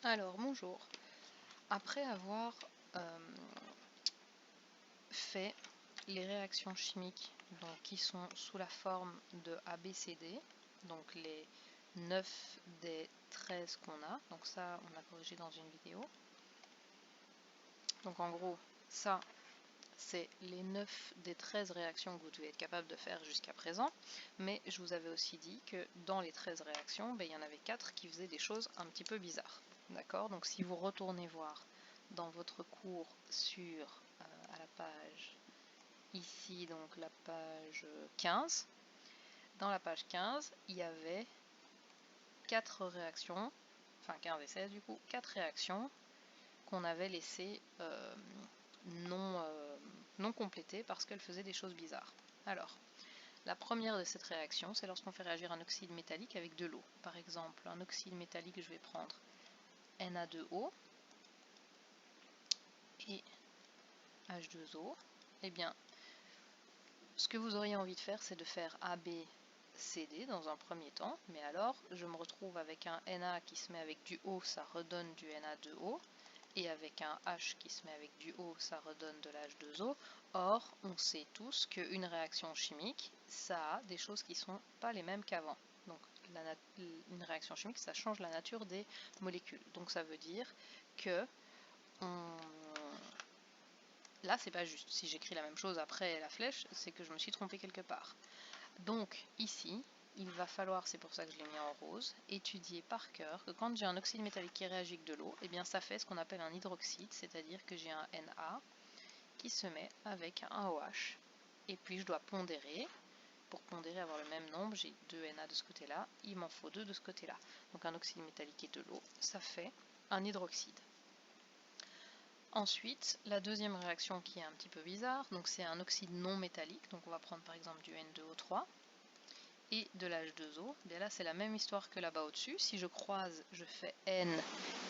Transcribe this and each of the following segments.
Alors, bonjour. Après avoir fait les réactions chimiques donc, qui sont sous la forme de ABCD, donc les 9 des 13 qu'on a, donc ça on a corrigé dans une vidéo. Donc en gros, ça c'est les 9 des 13 réactions que vous devez être capable de faire jusqu'à présent, mais je vous avais aussi dit que dans les 13 réactions, il y en avait 4 qui faisaient des choses un petit peu bizarres. D'accord? Donc si vous retournez voir dans votre cours sur à la page ici, donc la page 15, dans la page 15, il y avait 4 réactions, enfin 15 et 16 du coup, 4 réactions qu'on avait laissées non complétées parce qu'elles faisaient des choses bizarres. Alors, la première de cette réaction, c'est lorsqu'on fait réagir un oxyde métallique avec de l'eau. Par exemple, un oxyde métallique, je vais prendre Na2O et H2O. Eh bien, ce que vous auriez envie de faire, c'est de faire ABCD dans un premier temps, mais alors je me retrouve avec un Na qui se met avec du O, ça redonne du Na2O, et avec un H qui se met avec du O, ça redonne de l'H2O. Or, on sait tous qu'une réaction chimique, ça a des choses qui ne sont pas les mêmes qu'avant. Donc, une réaction chimique, ça change la nature des molécules. Donc, ça veut dire que là, c'est pas juste. Si j'écris la même chose après la flèche, c'est que je me suis trompée quelque part. Donc, ici, il va falloir, c'est pour ça que je l'ai mis en rose, étudier par cœur que quand j'ai un oxyde métallique qui réagit avec de l'eau, eh bien ça fait ce qu'on appelle un hydroxyde, c'est-à-dire que j'ai un Na qui se met avec un OH. Et puis je dois pondérer. Pour pondérer, avoir le même nombre, j'ai 2 Na de ce côté-là, il m'en faut 2 de ce côté-là. Donc un oxyde métallique et de l'eau, ça fait un hydroxyde. Ensuite, la deuxième réaction qui est un petit peu bizarre, donc c'est un oxyde non métallique, donc on va prendre par exemple du N2O3 et de l'H2O. Bien là, c'est la même histoire que là-bas au-dessus. Si je croise, je fais N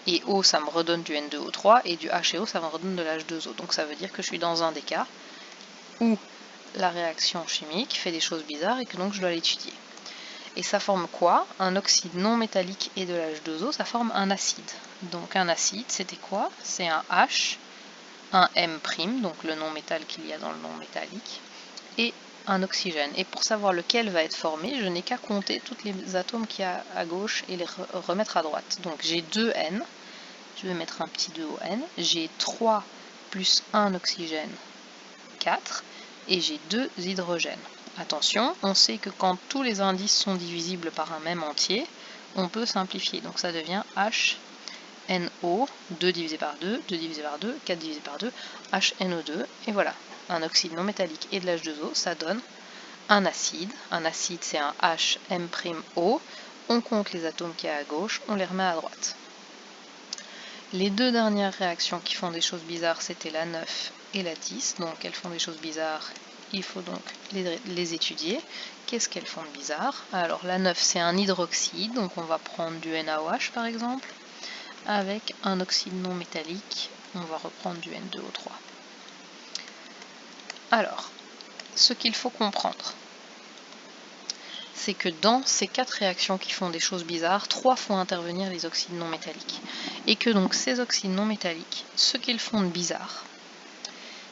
et O, ça me redonne du N2O3, et du H et O, ça me redonne de l'H2O. Donc ça veut dire que je suis dans un des cas où la réaction chimique fait des choses bizarres et que donc je dois l'étudier. Et ça forme quoi? Un oxyde non métallique et de l'H2O, ça forme un acide. Donc un acide, c'était quoi? C'est un H, un M', donc le non-métal qu'il y a dans le non-métallique, et un oxygène. Et pour savoir lequel va être formé, je n'ai qu'à compter tous les atomes qu'il y a à gauche et les remettre à droite. Donc j'ai 2 N, je vais mettre un petit 2 au N, j'ai 3 plus 1 oxygène, 4, et j'ai 2 hydrogènes. Attention, on sait que quand tous les indices sont divisibles par un même entier, on peut simplifier. Donc ça devient HNO, 2 divisé par 2, 2 divisé par 2, 4 divisé par 2, HNO2, et voilà. Un oxyde non métallique et de l'H2O, ça donne un acide. Un acide, c'est un HM'O. On compte les atomes qu'il y a à gauche, on les remet à droite. Les deux dernières réactions qui font des choses bizarres, c'était la 9 et la 10. Donc elles font des choses bizarres, il faut donc les étudier. Qu'est-ce qu'elles font de bizarre? Alors la 9, c'est un hydroxyde, donc on va prendre du NaOH par exemple. Avec un oxyde non métallique, on va reprendre du N2O3. Alors, ce qu'il faut comprendre, c'est que dans ces 4 réactions qui font des choses bizarres, 3 font intervenir les oxydes non métalliques. Et que donc ces oxydes non métalliques, ce qu'ils font de bizarre,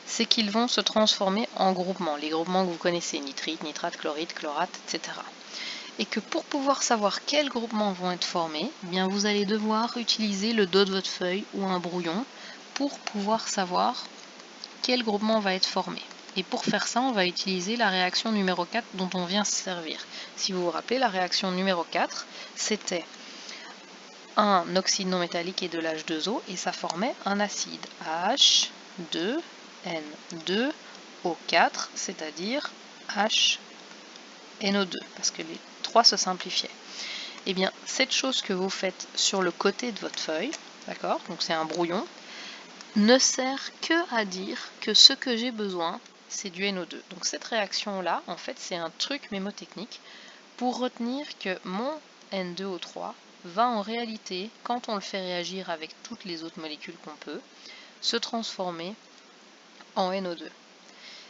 c'est qu'ils vont se transformer en groupements. Les groupements que vous connaissez, nitrite, nitrate, chlorite, chlorate, etc. Et que pour pouvoir savoir quels groupements vont être formés, eh bien vous allez devoir utiliser le dos de votre feuille ou un brouillon pour pouvoir savoir quel groupement va être formé. Et pour faire ça, on va utiliser la réaction numéro 4 dont on vient se servir. Si vous vous rappelez, la réaction numéro 4, c'était un oxyde non métallique et de l'H2O, et ça formait un acide H2N2O4, c'est-à-dire HNO2, parce que les trois se simplifiaient. Et bien, cette chose que vous faites sur le côté de votre feuille, d'accord, donc c'est un brouillon, ne sert que à dire que ce que j'ai besoin, c'est du NO2. Donc cette réaction-là, en fait, c'est un truc mémotechnique pour retenir que mon N2O3 va en réalité, quand on le fait réagir avec toutes les autres molécules qu'on peut, se transformer en NO2.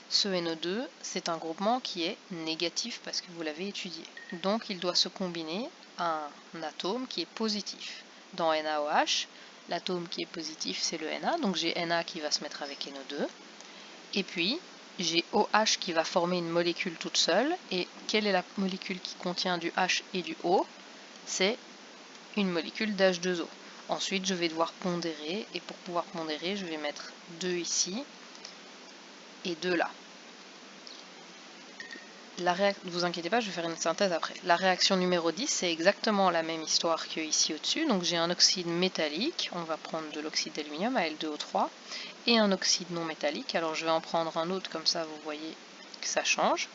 Ce NO2, c'est un groupement qui est négatif parce que vous l'avez étudié. Donc il doit se combiner à un atome qui est positif. dans NaOH. L'atome qui est positif, c'est le Na, donc j'ai Na qui va se mettre avec NO2. Et puis, j'ai OH qui va former une molécule toute seule. Et quelle est la molécule qui contient du H et du O? C'est une molécule d'H2O. Ensuite, je vais devoir pondérer. Et pour pouvoir pondérer, je vais mettre 2 ici et 2 là. Ne vous inquiétez pas, je vais faire une synthèse après. La réaction numéro 10, c'est exactement la même histoire que ici au-dessus. Donc j'ai un oxyde métallique, on va prendre de l'oxyde d'aluminium, Al2O3, et un oxyde non métallique. Alors je vais en prendre un autre, comme ça vous voyez que ça change.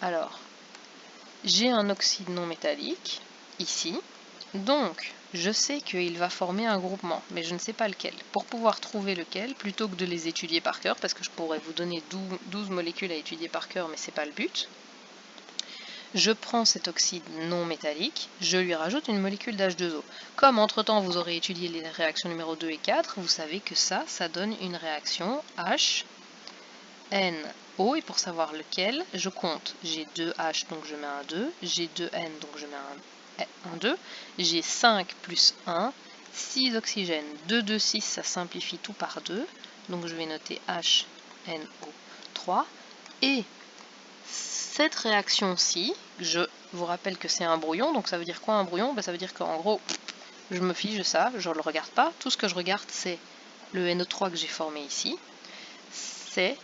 Alors, j'ai un oxyde non métallique, ici. Donc, je sais qu'il va former un groupement, mais je ne sais pas lequel. Pour pouvoir trouver lequel, plutôt que de les étudier par cœur, parce que je pourrais vous donner 12 molécules à étudier par cœur, mais ce n'est pas le but, je prends cet oxyde non métallique, je lui rajoute une molécule d'H2O. Comme entre-temps vous aurez étudié les réactions numéro 2 et 4, vous savez que ça donne une réaction H, N, O, et pour savoir lequel, je compte. J'ai 2 H, donc je mets un 2, j'ai 2 N, donc je mets un 2, j'ai 5 plus 1, 6 oxygènes, 2, 2, 6, ça simplifie tout par 2, donc je vais noter H, N, O, 3, et cette réaction-ci, je vous rappelle que c'est un brouillon, donc ça veut dire quoi un brouillon? Ça veut dire qu'en gros, je me fiche de ça, je ne le regarde pas. Tout ce que je regarde, c'est le NO3 que j'ai formé ici. C'est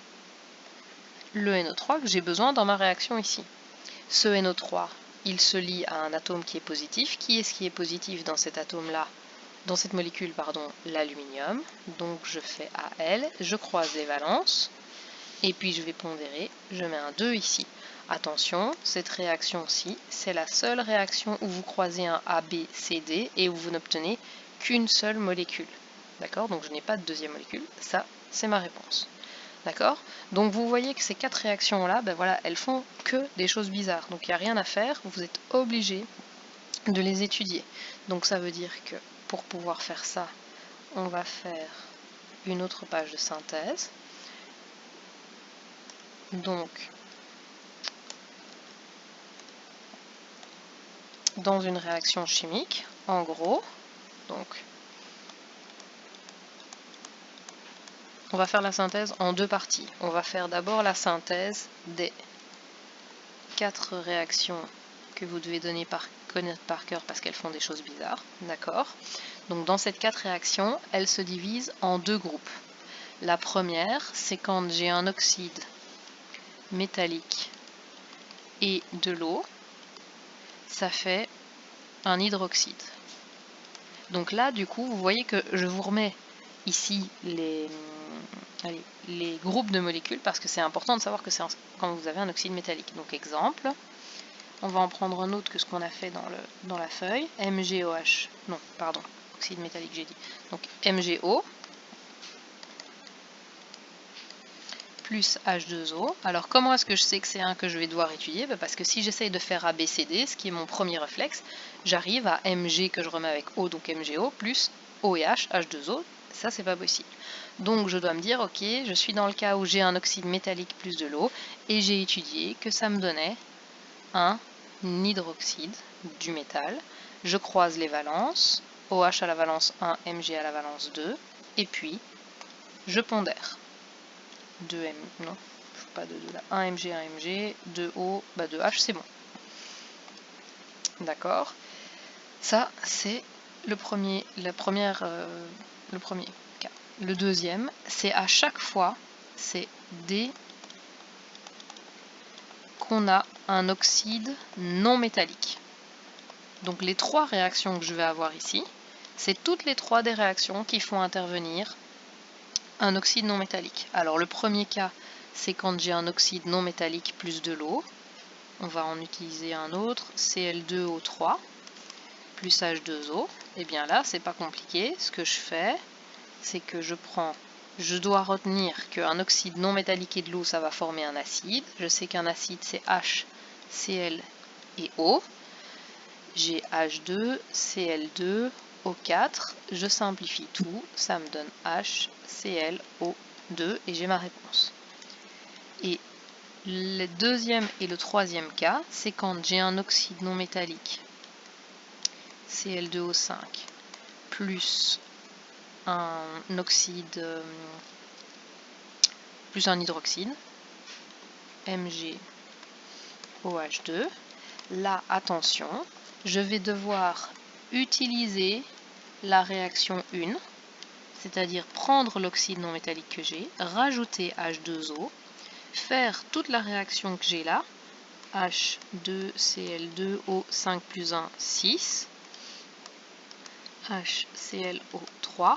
le NO3 que j'ai besoin dans ma réaction ici. Ce NO3, il se lie à un atome qui est positif. Qui est-ce qui est positif dans cet atome-là? Dans cette molécule, pardon, l'aluminium. Donc je fais Al, je croise les valences, et puis je vais pondérer, je mets un 2 ici. Attention, cette réaction-ci, c'est la seule réaction où vous croisez un A, B, C, D et où vous n'obtenez qu'une seule molécule. D'accord? Donc je n'ai pas de deuxième molécule. Ça, c'est ma réponse. D'accord? Donc vous voyez que ces 4 réactions-là, voilà, elles font que des choses bizarres. Donc il n'y a rien à faire, vous êtes obligé de les étudier. Donc ça veut dire que pour pouvoir faire ça, on va faire une autre page de synthèse. Donc, dans une réaction chimique, en gros, donc, on va faire la synthèse en 2 parties. On va faire d'abord la synthèse des 4 réactions que vous devez connaître par cœur parce qu'elles font des choses bizarres. D'accord? Donc dans ces 4 réactions, elles se divisent en 2 groupes. La première, c'est quand j'ai un oxyde métallique et de l'eau, ça fait un hydroxyde. Donc là, du coup, vous voyez que je vous remets ici les groupes de molécules parce que c'est important de savoir que c'est quand vous avez un oxyde métallique. Donc exemple, on va en prendre un autre que ce qu'on a fait dans la feuille, MgOH, non, pardon, oxyde métallique j'ai dit, donc MgO plus H2O. Alors comment est-ce que je sais que c'est un que je vais devoir étudier? Parce que si j'essaye de faire ABCD, ce qui est mon premier réflexe, j'arrive à Mg que je remets avec O, donc MgO, plus OH, H2O, ça c'est pas possible. Donc je dois me dire, ok, je suis dans le cas où j'ai un oxyde métallique plus de l'eau, et j'ai étudié que ça me donnait un hydroxyde du métal. Je croise les valences, OH à la valence 1, Mg à la valence 2, et puis je pondère. 2M, non, pas de 2 là, 1 Mg, 1 Mg, 2O, 2H, c'est bon. D'accord. Ça, c'est le premier cas. Le deuxième, c'est à chaque fois, c'est dès qu'on a un oxyde non métallique. Donc les 3 réactions que je vais avoir ici, c'est toutes les 3 des réactions qui font intervenir un oxyde non métallique. Alors le premier cas, c'est quand j'ai un oxyde non métallique plus de l'eau. On va en utiliser un autre, Cl2O3 plus H2O. Et bien là, c'est pas compliqué. Ce que je fais, c'est que je dois retenir qu'un oxyde non métallique et de l'eau, ça va former un acide. Je sais qu'un acide, c'est H, Cl et O. J'ai H2, Cl2, O4. Je simplifie tout, ça me donne H, Cl, O2 et j'ai ma réponse. Et le deuxième et le troisième cas, c'est quand j'ai un oxyde non métallique, Cl2O5, plus un oxyde, plus un hydroxyde, MgOH2. Là, attention, je vais devoir utiliser la réaction 1, c'est-à-dire prendre l'oxyde non métallique que j'ai, rajouter H2O, faire toute la réaction que j'ai là, H2Cl2O5 plus 1, 6, HClO3,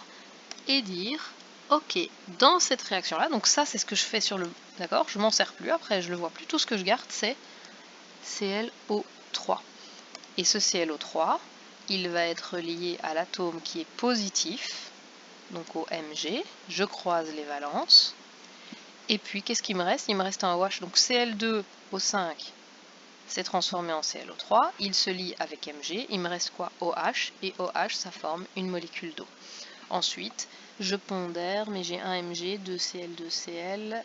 et dire, ok, dans cette réaction-là, donc ça c'est ce que je fais sur le... D'accord, je m'en sers plus, après je le vois plus, tout ce que je garde c'est ClO3. Et ce ClO3, il va être lié à l'atome qui est positif, donc au Mg, je croise les valences, et puis qu'est-ce qu'il me reste? Il me reste un OH, donc Cl2O5 s'est transformé en ClO3, il se lie avec Mg, il me reste quoi? OH, et OH ça forme une molécule d'eau. Ensuite, je pondère, mais j'ai un Mg, 2 Cl, 2 Cl,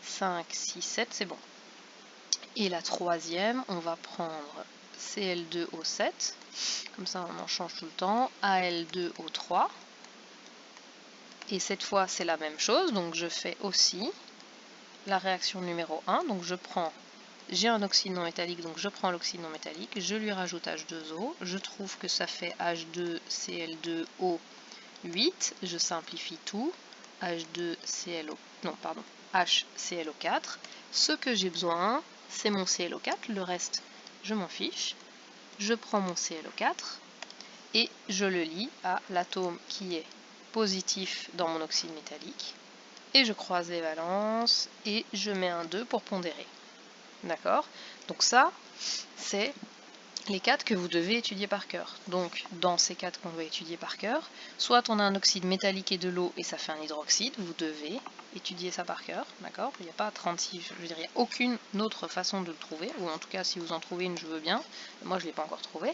5, 6, 7, c'est bon. Et la troisième, on va prendre Cl2O7, comme ça on en change tout le temps, Al2O3, et cette fois c'est la même chose, donc je fais aussi la réaction numéro 1, donc j'ai un oxyde non métallique, donc je prends l'oxyde non métallique, je lui rajoute H2O, je trouve que ça fait H2Cl2O8, je simplifie tout, HClO4. Ce que j'ai besoin, c'est mon ClO4, le reste, je m'en fiche. Je prends mon ClO4 et je le lie à l'atome qui est positif dans mon oxyde métallique. Et je croise les valences et je mets un 2 pour pondérer. D'accord? Donc ça, c'est les 4 que vous devez étudier par cœur. Donc, dans ces 4 qu'on doit étudier par cœur, soit on a un oxyde métallique et de l'eau et ça fait un hydroxyde, vous devez étudier ça par cœur, d'accord? Il n'y a pas 36, je veux dire, il n'y a aucune autre façon de le trouver, ou en tout cas, si vous en trouvez une, je veux bien. Moi, je ne l'ai pas encore trouvé.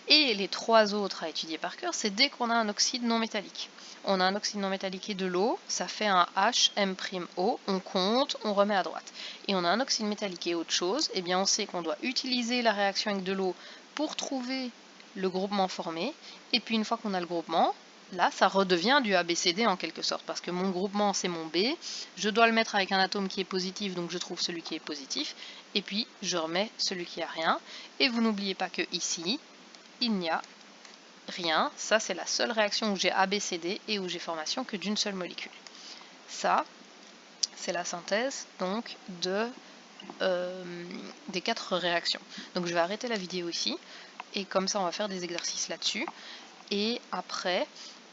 Et les 3 autres à étudier par cœur, c'est dès qu'on a un oxyde non métallique. On a un oxyde non métallique et de l'eau, ça fait un HM', on compte, on remet à droite. Et on a un oxyde métallique et autre chose, eh bien on sait qu'on doit utiliser la réaction avec de l'eau pour trouver le groupement formé. Et puis une fois qu'on a le groupement, là ça redevient du ABCD en quelque sorte, parce que mon groupement c'est mon B, je dois le mettre avec un atome qui est positif, donc je trouve celui qui est positif, et puis je remets celui qui a rien. Et vous n'oubliez pas que ici, il n'y a rien, ça c'est la seule réaction où j'ai ABCD et où j'ai formation que d'une seule molécule. Ça, c'est la synthèse donc des 4 réactions. Donc je vais arrêter la vidéo ici, et comme ça on va faire des exercices là-dessus, et après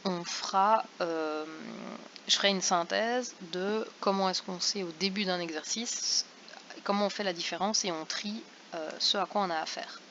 on fera, je ferai une synthèse de comment est-ce qu'on sait au début d'un exercice, comment on fait la différence et on trie ce à quoi on a affaire.